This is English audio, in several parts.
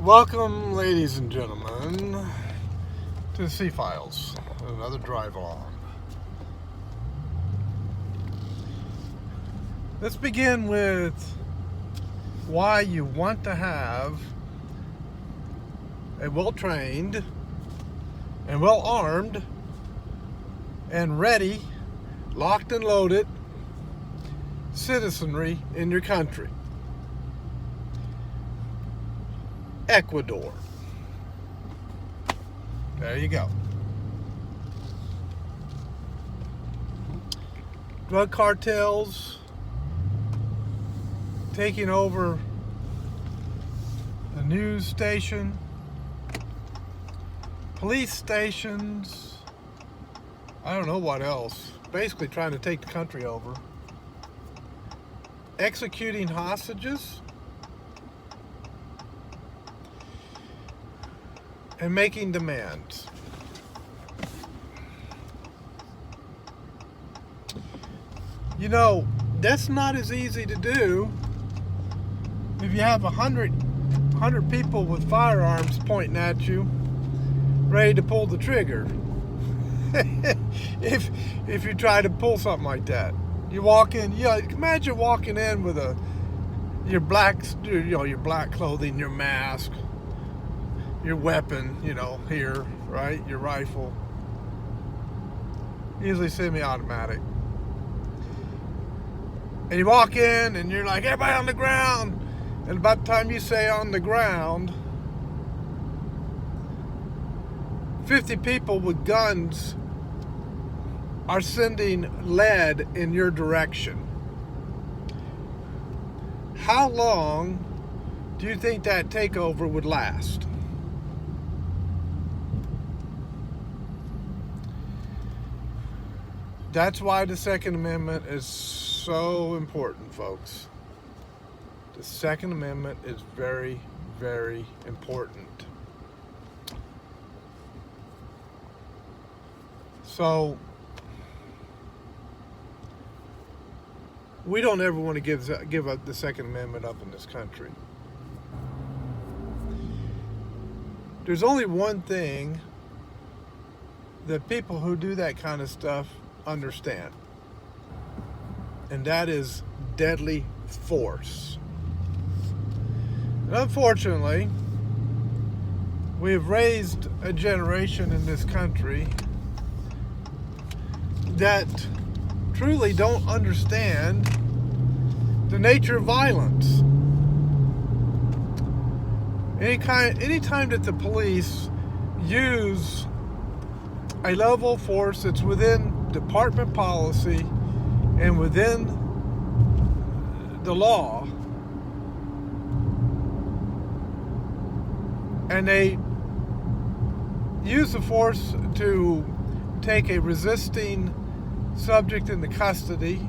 Welcome, ladies and gentlemen, to the Sea Files, another drive along. Let's begin with why you want to have a well-trained and well-armed and ready, locked and loaded citizenry in your country. Ecuador. There you go. Drug cartels taking over the news station, police stations, I don't know what else. Basically trying to take the country over. Executing hostages. And making demands. You know, that's not as easy to do if you have 100 people with firearms pointing at you, ready to pull the trigger. if you try to pull something like that, you walk in. Imagine walking in with your black clothing, your mask, your weapon, here, right? Your rifle. Usually semi-automatic. And you walk in and you're like, everybody on the ground. And about the time you say on the ground, 50 people with guns are sending lead in your direction. How long do you think that takeover would last? That's why the Second Amendment is so important, folks. The Second Amendment is very, very important. So, we don't ever want to give up the Second Amendment up in this country. There's only one thing that people who do that kind of stuff understand, and that is deadly force. And unfortunately, we have raised a generation in this country that truly don't understand the nature of violence. Anytime that the police use a level of force that's within department policy and within the law, and they use the force to take a resisting subject into custody,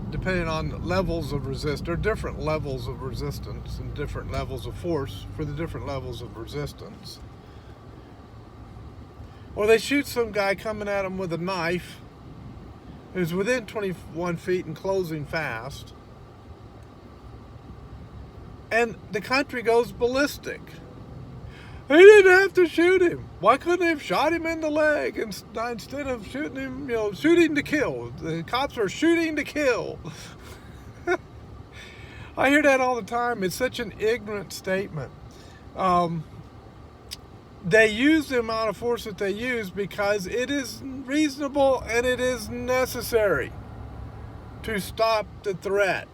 depending on levels of resistance. There are different levels of resistance and different levels of force for the different levels of resistance. Or they shoot some guy coming at them with a knife who's within 21 feet and closing fast. And the country goes ballistic. They didn't have to shoot him. Why couldn't they have shot him in the leg instead of shooting him, shooting to kill? The cops are shooting to kill. I hear that all the time. It's such an ignorant statement. They use the amount of force that they use because it is reasonable and it is necessary to stop the threat.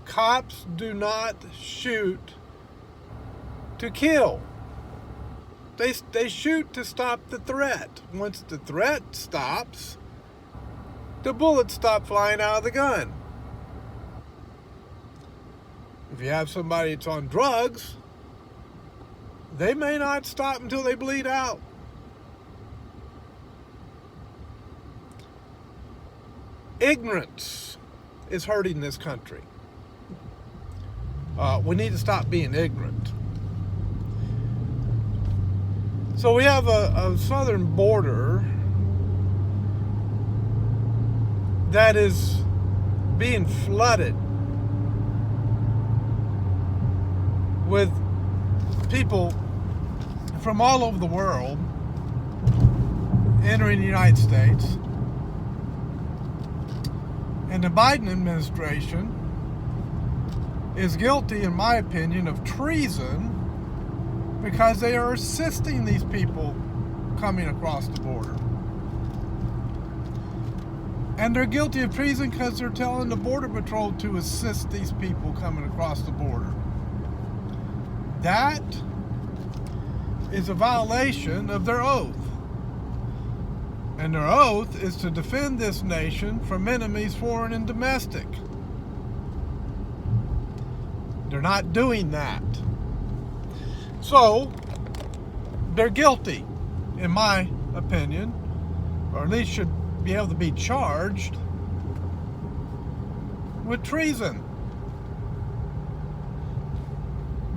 Cops do not shoot to kill. They shoot to stop the threat. Once the threat stops, the bullets stop flying out of the gun. If you have somebody that's on drugs, they may not stop until they bleed out. Ignorance is hurting this country. We need to stop being ignorant. So we have a southern border that is being flooded with people from all over the world entering the United States. And the Biden administration is guilty, in my opinion, of treason because they are assisting these people coming across the border. And they're guilty of treason because they're telling the Border Patrol to assist these people coming across the border. That is a violation of their oath. And their oath is to defend this nation from enemies, foreign and domestic. They're not doing that. So, they're guilty, in my opinion, or at least should be able to be charged with treason.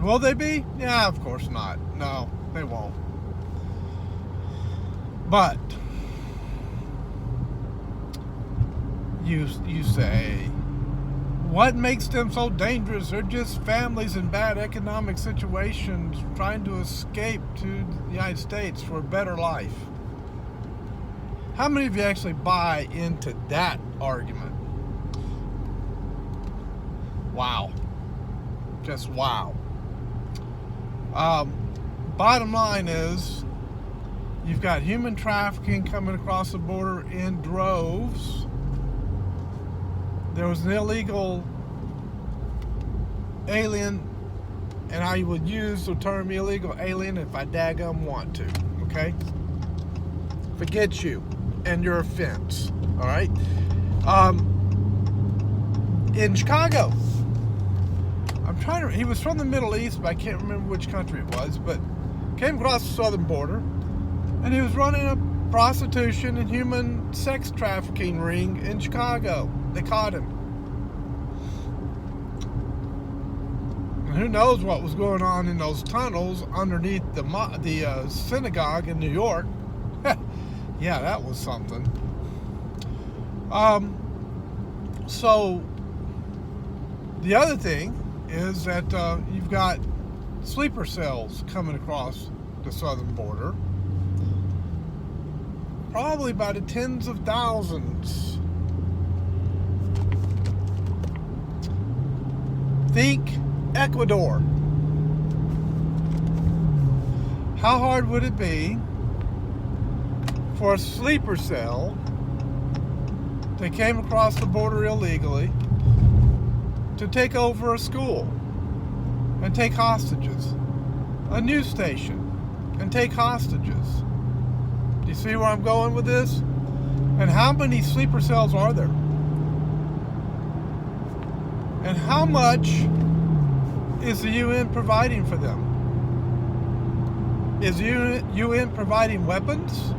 Will they be? Yeah, of course not. No, they won't. But you say, what makes them so dangerous? They're just families in bad economic situations trying to escape to the United States for a better life. How many of you actually buy into that argument? Wow. Just wow. Bottom line is, you've got human trafficking coming across the border in droves. There was an illegal alien, and I would use the term illegal alien if I daggum want to, okay? Forget you and your offense, all right? In Chicago, he was from the Middle East, but I can't remember which country it was, but came across the southern border, and he was running a prostitution and human sex trafficking ring in Chicago. They caught him. And who knows what was going on in those tunnels underneath the synagogue in New York. Yeah, that was something. So the other thing is that you've got sleeper cells coming across the southern border, probably by the tens of thousands. Think Ecuador. How hard would it be for a sleeper cell that came across the border illegally to take over a school and take hostages, a news station and take hostages? Do you see where I'm going with this? And how many sleeper cells are there? And how much is the UN providing for them? Is the UN providing weapons?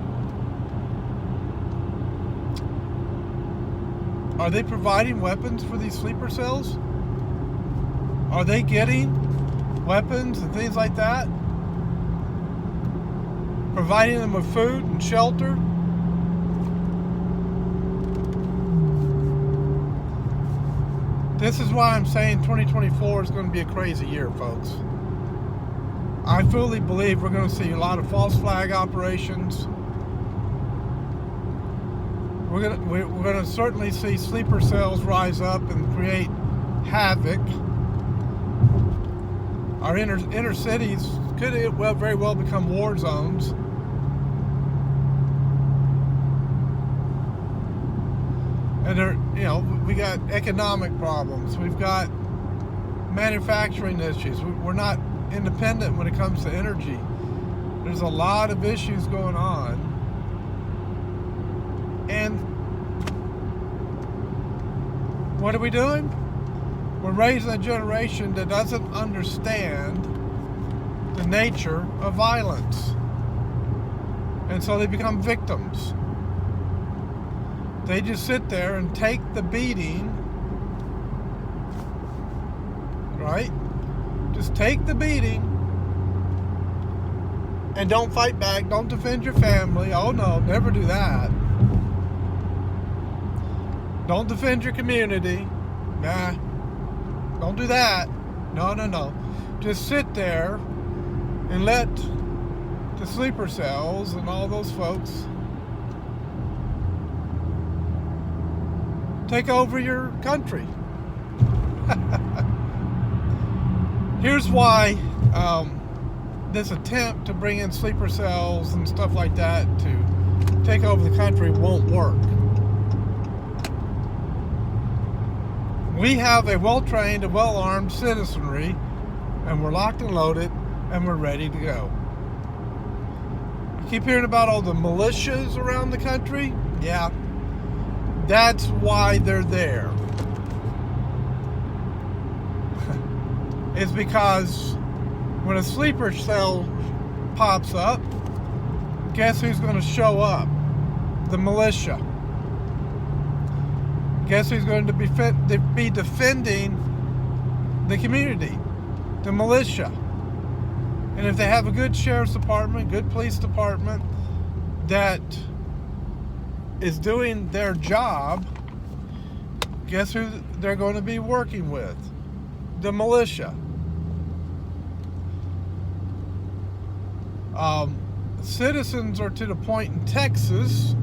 Are they providing weapons for these sleeper cells? Are they getting weapons and things like that? Providing them with food and shelter? This is why I'm saying 2024 is going to be a crazy year, folks. I fully believe we're going to see a lot of false flag operations. We're going to certainly see sleeper cells rise up and create havoc. Our inner cities could very well become war zones. And we got economic problems. We've got manufacturing issues. We're not independent when it comes to energy. There's a lot of issues going on. And what are we doing? We're raising a generation that doesn't understand the nature of violence. And so they become victims. They just sit there and take the beating, right? Just take the beating and don't fight back. Don't defend your family. Oh no, never do that. Don't defend your community. Nah, don't do that. No. just sit there and let the sleeper cells and all those folks take over your country. Here's why this attempt to bring in sleeper cells and stuff like that to take over the country won't work. We have a well-trained and well-armed citizenry, and we're locked and loaded, and we're ready to go. You keep hearing about all the militias around the country? Yeah, that's why they're there. It's because when a sleeper cell pops up, guess who's going to show up? The militia. Guess who's going to be defending the community? The militia. And if they have a good sheriff's department, good police department that is doing their job, guess who they're going to be working with? The militia. Citizens are to the point in Texas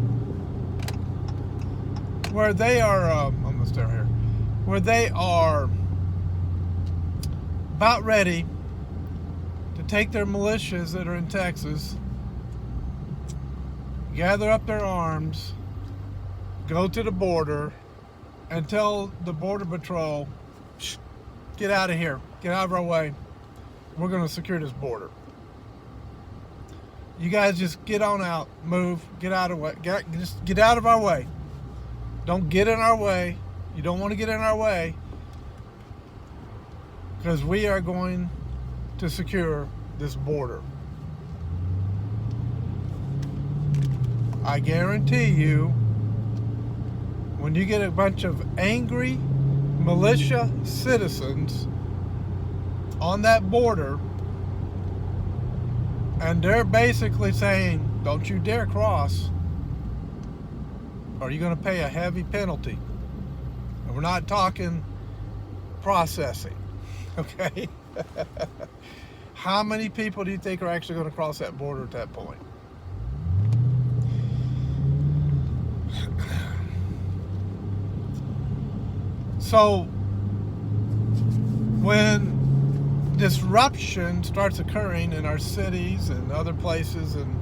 where they are, almost down here, where they are about ready to take their militias that are in Texas, gather up their arms, go to the border, and tell the Border Patrol, get out of here, get out of our way, we're going to secure this border. You guys just get on out, move, get out of the way, just get out of our way. Don't get in our way. You don't want to get in our way, because we are going to secure this border. I guarantee you, when you get a bunch of angry militia citizens on that border, and they're basically saying, don't you dare cross, or you're going to pay a heavy penalty. And we're not talking processing, okay? How many people do you think are actually going to cross that border at that point? So when disruption starts occurring in our cities and other places in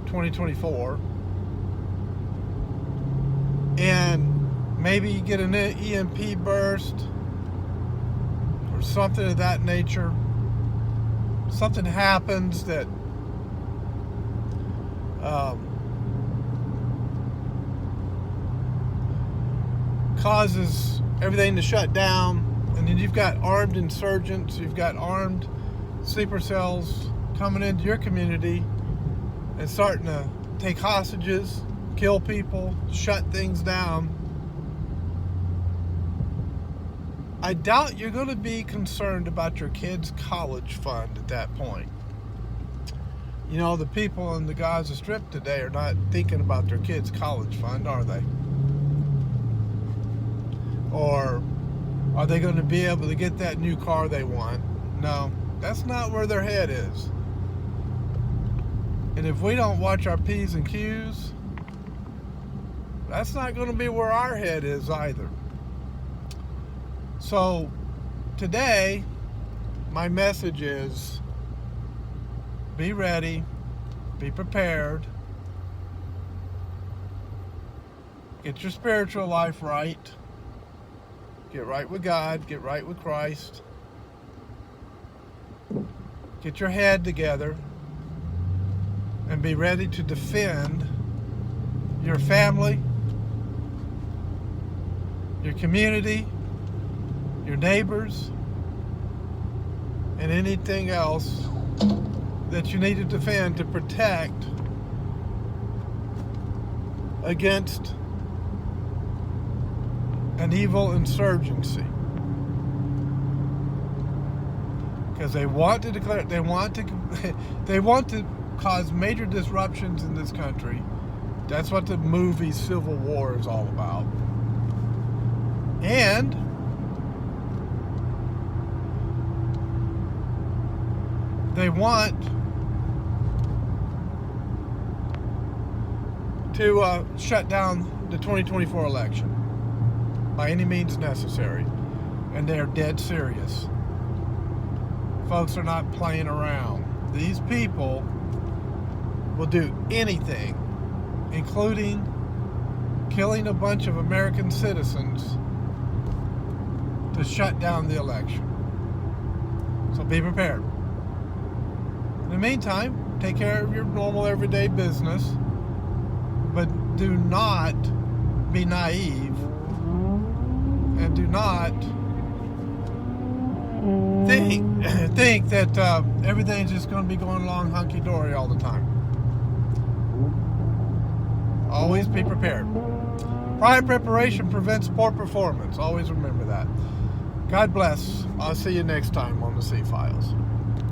2024, and maybe you get an EMP burst or something of that nature, something happens that causes everything to shut down, and then you've got armed insurgents, you've got armed sleeper cells coming into your community and starting to take hostages, kill people, shut things down. I doubt you're going to be concerned about your kids' college fund at that point. You know, the people in the Gaza Strip today are not thinking about their kids' college fund, are they? Or are they going to be able to get that new car they want? No, that's not where their head is. And if we don't watch our P's and Q's, that's not going to be where our head is either. So today, my message is, be ready, be prepared, get your spiritual life right, get right with God, get right with Christ, get your head together, and be ready to defend your family, your community, your neighbors, and anything else that you need to defend to protect against an evil insurgency. Because they want to declare, they want to cause major disruptions in this country. That's what the movie Civil War is all about. And They want to shut down the 2024 election by any means necessary, and they are dead serious. Folks are not playing around. These people will do anything, including killing a bunch of American citizens, to shut down the election. So be prepared. In the meantime, take care of your normal everyday business, but do not be naive, and do not think that everything's just going to be going along hunky-dory all the time. Always be prepared. Prior preparation prevents poor performance. Always remember that. God bless. I'll see you next time on the C-Files.